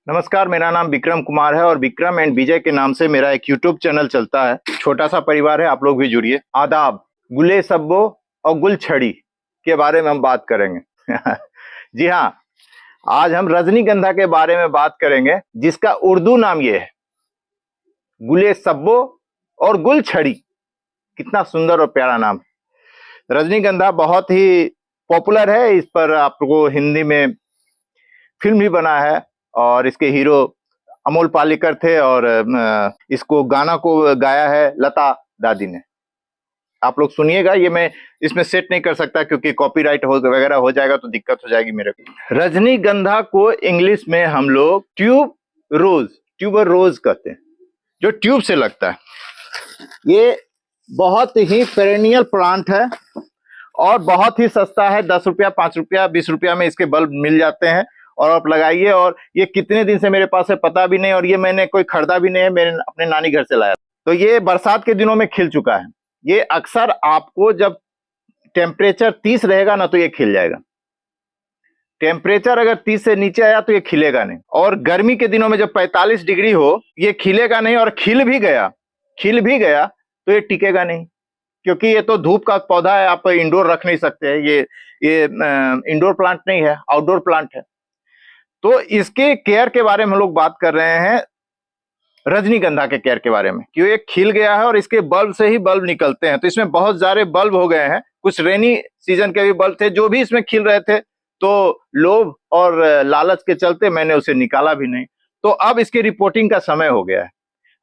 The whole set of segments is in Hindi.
नमस्कार, मेरा नाम विक्रम कुमार है और विक्रम एंड विजय के नाम से मेरा एक यूट्यूब चैनल चलता है। छोटा सा परिवार है, आप लोग भी जुड़िए। आदाब, गुले सब्बो और गुलछड़ी के बारे में हम बात करेंगे। जी हाँ, आज हम रजनीगंधा के बारे में बात करेंगे, जिसका उर्दू नाम ये है, गुले सब्बो और गुलछड़ी। कितना सुंदर और प्यारा नाम है। रजनीगंधा बहुत ही पॉपुलर है, इस पर आपको हिंदी में फिल्म भी बना है और इसके हीरो अमोल पालेकर थे और इसको गाना को गाया है लता दादी ने। आप लोग सुनिएगा, ये मैं इसमें सेट नहीं कर सकता क्योंकि कॉपीराइट हो वगैरह हो जाएगा तो दिक्कत हो जाएगी मेरे को। रजनीगंधा को इंग्लिश में हम लोग ट्यूबर रोज कहते हैं, जो ट्यूब से लगता है। ये बहुत ही पेरेनियल प्लांट है और बहुत ही सस्ता है। 10 रुपया, 5 रुपया, 20 रुपया में इसके बल्ब मिल जाते हैं और आप लगाइए। और ये कितने दिन से मेरे पास है पता भी नहीं, और ये मैंने कोई खरीदा भी नहीं है, मैंने अपने नानी घर से लाया। तो ये बरसात के दिनों में खिल चुका है। ये अक्सर आपको जब टेम्परेचर 30 रहेगा ना तो ये खिल जाएगा। टेम्परेचर अगर 30 से नीचे आया तो ये खिलेगा नहीं। और गर्मी के दिनों में जब 45 डिग्री हो ये खिलेगा नहीं, और खिल भी गया तो ये टिकेगा नहीं, क्योंकि ये तो धूप का पौधा है, आप इंडोर रख नहीं सकते हैं। ये इंडोर प्लांट नहीं है, आउटडोर प्लांट है। तो इसके केयर के बारे में हम लोग बात कर रहे हैं, रजनीगंधा के केयर के बारे में। क्यों ये खिल गया है और इसके बल्ब से ही बल्ब निकलते हैं, तो इसमें बहुत सारे बल्ब हो गए हैं। कुछ रेनी सीजन के भी बल्ब थे जो भी इसमें खिल रहे थे, तो लोभ और लालच के चलते मैंने उसे निकाला भी नहीं। तो अब इसकी रिपोर्टिंग का समय हो गया है।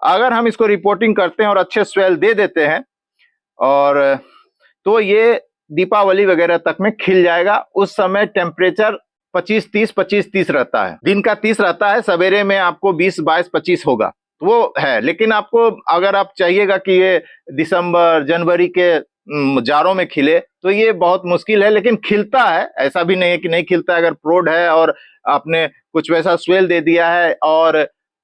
अगर हम इसको रिपोर्टिंग करते हैं और अच्छे स्वेल दे देते हैं और तो ये दीपावली वगैरह तक में खिल जाएगा। उस समय टेम्परेचर 25-30 रहता है, दिन का 30 रहता है, सवेरे में आपको 20, 22, 25 होगा, वो है। लेकिन आपको अगर आप चाहिएगा कि ये दिसंबर जनवरी के जाड़ों में खिले तो ये बहुत मुश्किल है, लेकिन खिलता है। ऐसा भी नहीं है कि नहीं खिलता है। अगर प्रोड है और आपने कुछ वैसा स्वेल दे दिया है और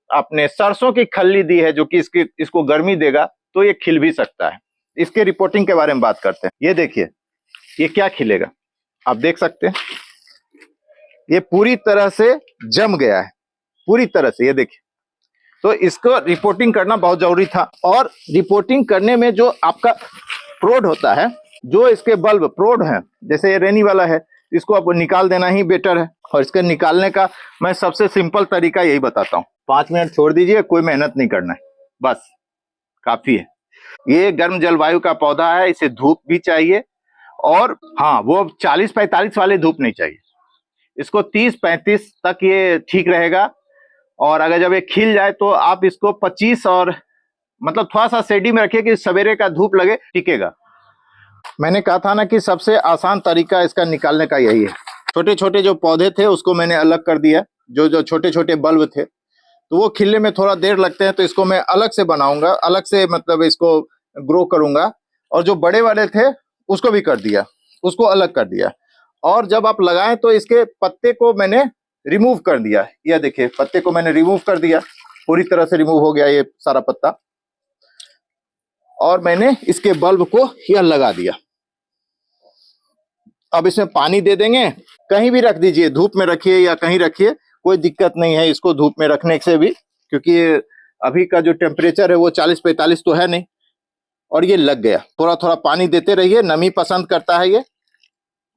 आपने सरसों की खल्ली दी है जो कि इसको गर्मी देगा, तो ये खिल भी सकता है। इसके रिपोर्टिंग के बारे में बात करते हैं। ये देखिए, ये क्या खिलेगा, आप देख सकते हैं। ये पूरी तरह से जम गया है, पूरी तरह से, ये देखिए। तो इसको रिपोर्टिंग करना बहुत जरूरी था। और रिपोर्टिंग करने में जो आपका प्रोड होता है, जो इसके बल्ब प्रोड हैं, जैसे ये रेनी वाला है, इसको आपको निकाल देना ही बेटर है। और इसके निकालने का मैं सबसे सिंपल तरीका यही बताता हूँ। 5 मिनट छोड़ दीजिए, कोई मेहनत नहीं करना है, बस काफी है। ये गर्म जलवायु का पौधा है, इसे धूप भी चाहिए, और हाँ, वो 40-45 वाले धूप नहीं चाहिए, इसको 30-35 तक ये ठीक रहेगा। और अगर जब ये खिल जाए तो आप इसको 25 और मतलब थोड़ा सा शेडी में रखिए कि सवेरे का धूप लगे, टिकेगा। मैंने कहा था ना कि सबसे आसान तरीका इसका निकालने का यही है। छोटे छोटे जो पौधे थे उसको मैंने अलग कर दिया, जो छोटे छोटे बल्ब थे, तो वो खिलने में थोड़ा देर लगते हैं, तो इसको मैं अलग से बनाऊंगा, अलग से मतलब इसको ग्रो करूंगा। और जो बड़े वाले थे उसको भी कर दिया, उसको अलग कर दिया। और जब आप लगाएं तो इसके पत्ते को मैंने रिमूव कर दिया। यह देखिए, पत्ते को मैंने रिमूव कर दिया, पूरी तरह से रिमूव हो गया ये सारा पत्ता। और मैंने इसके बल्ब को यह लगा दिया। अब इसमें पानी दे देंगे, कहीं भी रख दीजिए, धूप में रखिए या कहीं रखिए, कोई दिक्कत नहीं है इसको धूप में रखने से भी, क्योंकि अभी का जो टेम्परेचर है वो 40-45 तो है नहीं। और ये लग गया। थोड़ा थोड़ा पानी देते रहिए, नमी पसंद करता है ये,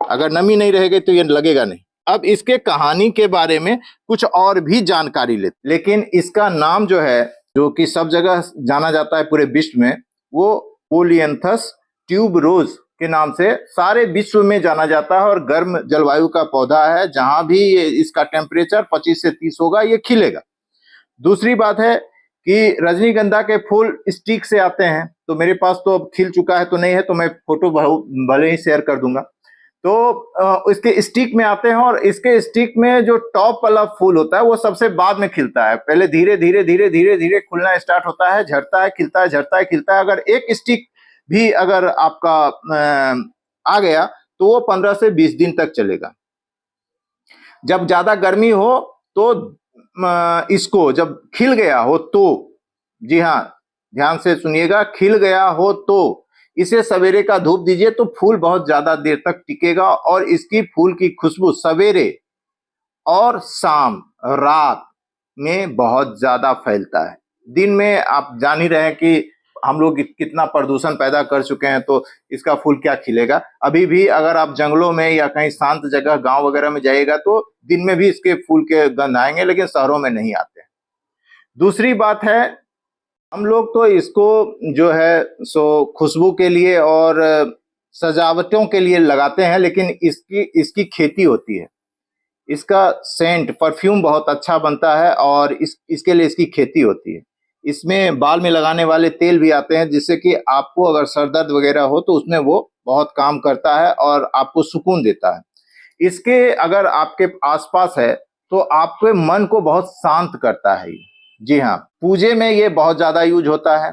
अगर नमी नहीं रहेगी तो ये लगेगा नहीं। अब इसके कहानी के बारे में कुछ और भी जानकारी लेते, लेकिन इसका नाम जो है, जो कि सब जगह जाना जाता है पूरे विश्व में, वो पोलियंथस ट्यूबरोज के नाम से सारे विश्व में जाना जाता है। और गर्म जलवायु का पौधा है, जहां भी इसका टेम्परेचर 25 से 30 होगा ये खिलेगा। दूसरी बात है कि रजनीगंधा के फूल स्टिक से आते हैं, तो मेरे पास तो अब खिल चुका है तो नहीं है, तो मैं फोटो भले ही शेयर कर दूंगा। तो इसके स्टिक में आते हैं, और इसके स्टिक में जो टॉप वाला फूल होता है वो सबसे बाद में खिलता है। पहले धीरे धीरे धीरे धीरे धीरे खुलना स्टार्ट होता है, झड़ता है, खिलता है, झड़ता है, खिलता है। अगर एक स्टिक भी अगर आपका आ गया तो वो 15 से 20 दिन तक चलेगा। जब ज्यादा गर्मी हो तो इसको जब खिल गया हो तो, जी हाँ, ध्यान से सुनिएगा, खिल गया हो तो इसे सवेरे का धूप दीजिए तो फूल बहुत ज्यादा देर तक टिकेगा। और इसकी फूल की खुशबू सवेरे और शाम, रात, में बहुत ज्यादा फैलता है। दिन में आप जान ही रहे हैं कि हम लोग कितना प्रदूषण पैदा कर चुके हैं, तो इसका फूल क्या खिलेगा। अभी भी अगर आप जंगलों में या कहीं शांत जगह गांव वगैरह में जाइएगा तो दिन में भी इसके फूल के गंध आएंगे, लेकिन शहरों में नहीं आते। दूसरी बात है, हम लोग तो इसको जो है सो खुशबू के लिए और सजावटों के लिए लगाते हैं, लेकिन इसकी खेती होती है। इसका सेंट परफ्यूम बहुत अच्छा बनता है और इसके लिए इसकी खेती होती है। इसमें बाल में लगाने वाले तेल भी आते हैं, जिससे कि आपको अगर सर दर्द वगैरह हो तो उसमें वो बहुत काम करता है और आपको सुकून देता है। इसके अगर आपके आसपास है तो आपके मन को बहुत शांत करता है। जी हाँ, पूजे में ये बहुत ज्यादा यूज होता है।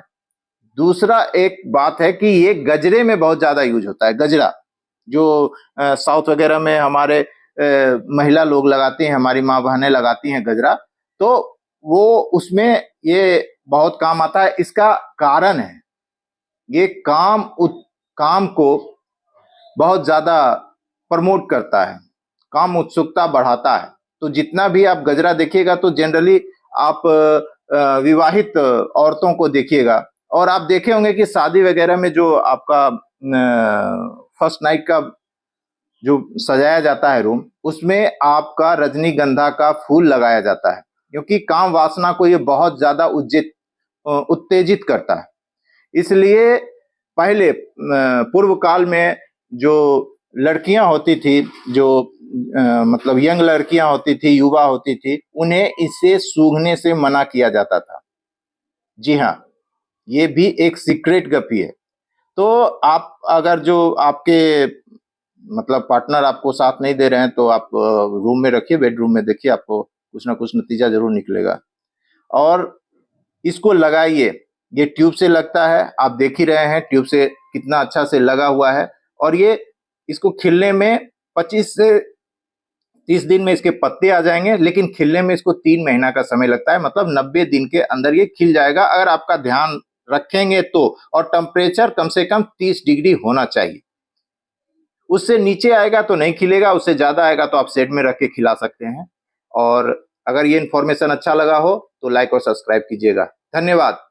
दूसरा एक बात है कि ये गजरे में बहुत ज्यादा यूज होता है। गजरा जो साउथ वगैरह में हमारे महिला लोग लगाती हैं, हमारी माँ बहनें लगाती हैं गजरा, तो वो उसमें ये बहुत काम आता है। इसका कारण है, ये काम को बहुत ज्यादा प्रमोट करता है, काम उत्सुकता बढ़ाता है। तो जितना भी आप गजरा देखिएगा तो जनरली आप विवाहित औरतों को देखिएगा, और आप देखे होंगे कि शादी वगैरह में जो आपका फर्स्ट नाइट का जो सजाया जाता है रूम, उसमें आपका रजनीगंधा का फूल लगाया जाता है, क्योंकि काम वासना को ये बहुत ज्यादा उत्तेजित करता है। इसलिए पहले पूर्व काल में जो लड़कियां होती थी, जो मतलब यंग लड़कियां होती थी, युवा होती थी, उन्हें इसे सूंघने से मना किया जाता था। जी हाँ, ये भी एक सीक्रेट गपी है। तो आप अगर जो आपके मतलब पार्टनर आपको साथ नहीं दे रहे हैं तो आप रूम में रखिए, बेडरूम में देखिए, आपको कुछ ना कुछ नतीजा जरूर निकलेगा। और इसको लगाइए, ये ट्यूब से लगता है, आप देख ही रहे हैं ट्यूब से कितना अच्छा से लगा हुआ है। और ये इसको खिलने में 25 से 30 दिन में इसके पत्ते आ जाएंगे, लेकिन खिलने में इसको 3 महीना का समय लगता है। मतलब 90 दिन के अंदर ये खिल जाएगा, अगर आपका ध्यान रखेंगे तो। और टेम्परेचर कम से कम 30 डिग्री होना चाहिए। उससे नीचे आएगा तो नहीं खिलेगा, उससे ज्यादा आएगा तो आप शेड में रख के खिला सकते हैं। और अगर ये इन्फॉर्मेशन अच्छा लगा हो तो लाइक और सब्सक्राइब कीजिएगा। धन्यवाद।